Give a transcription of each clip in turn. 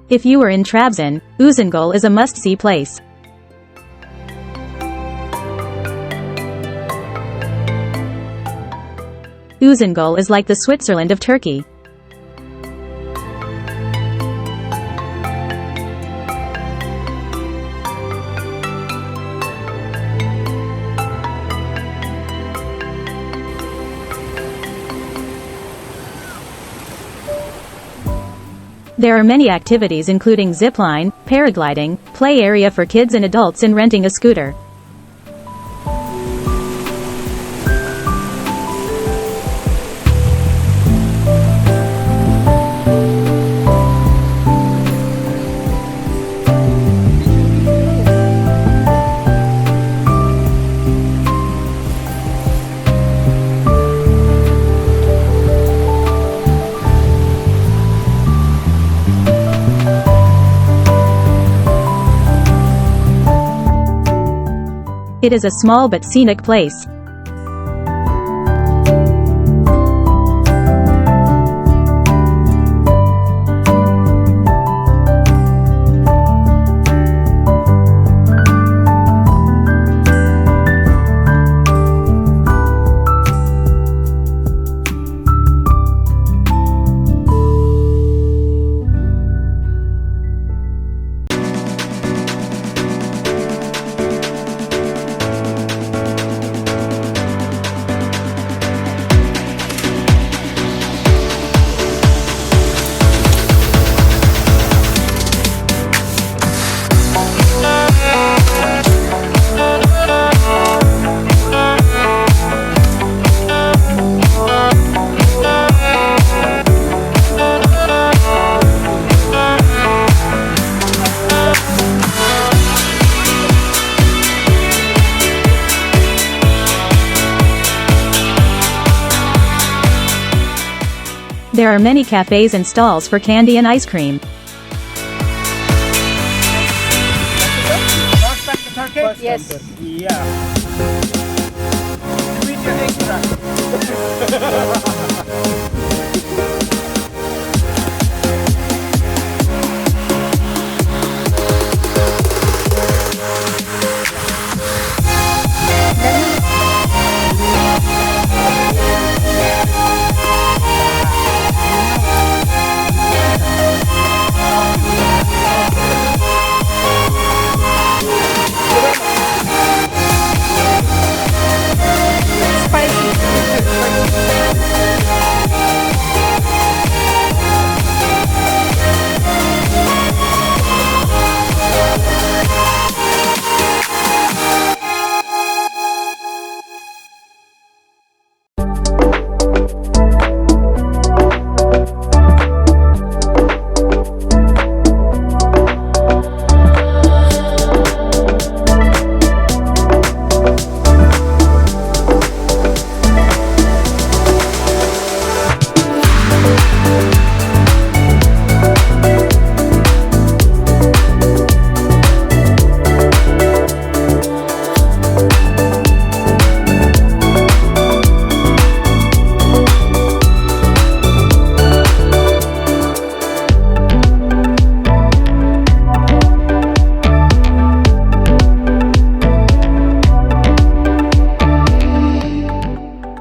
If you are in Trabzon, Uzungol is a must-see place. Uzungol is like the Switzerland of Turkey. There are many activities including zipline, paragliding, play area for kids and adults, and renting a scooter. It is a small but scenic place. There are many cafes and stalls for candy and ice cream. Yes. Yeah. With your iqra.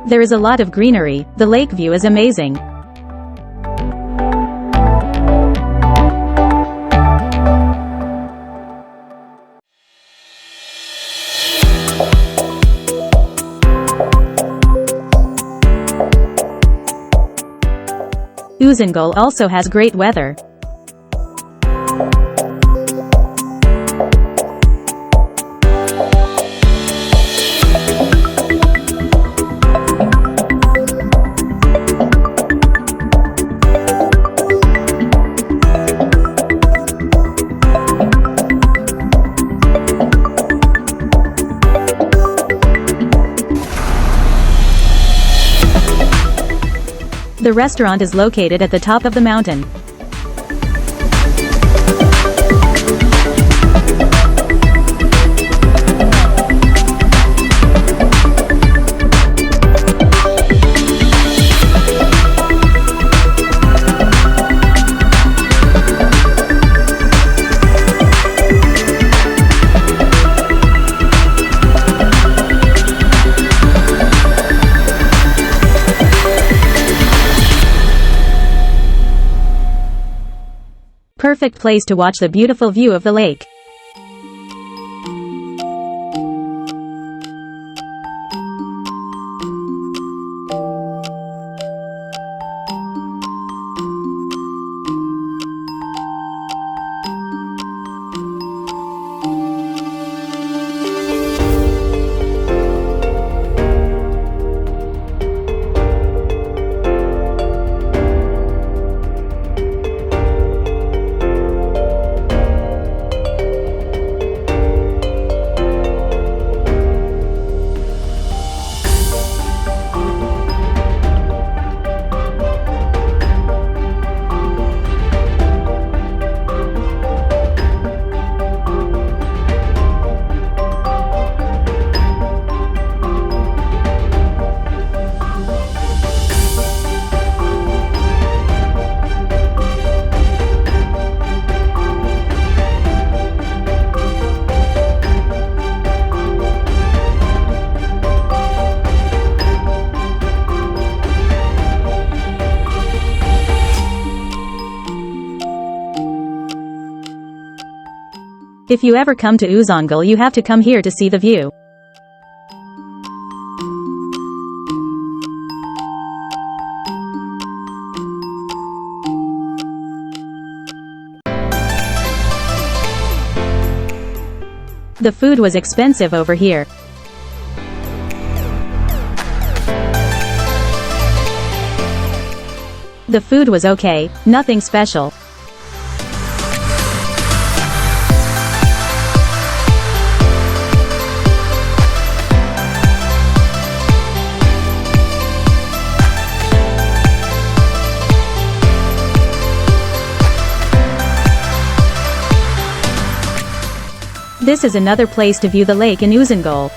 There is a lot of greenery. The lake view is amazing. Uzungol also has great weather. The restaurant is located at the top of the mountain. Perfect place to watch the beautiful view of the lake. If you ever come to Uzungol, you have to come here to see the view. The food was expensive over here. The food was okay, nothing special. This is another place to view the lake in Uzungol.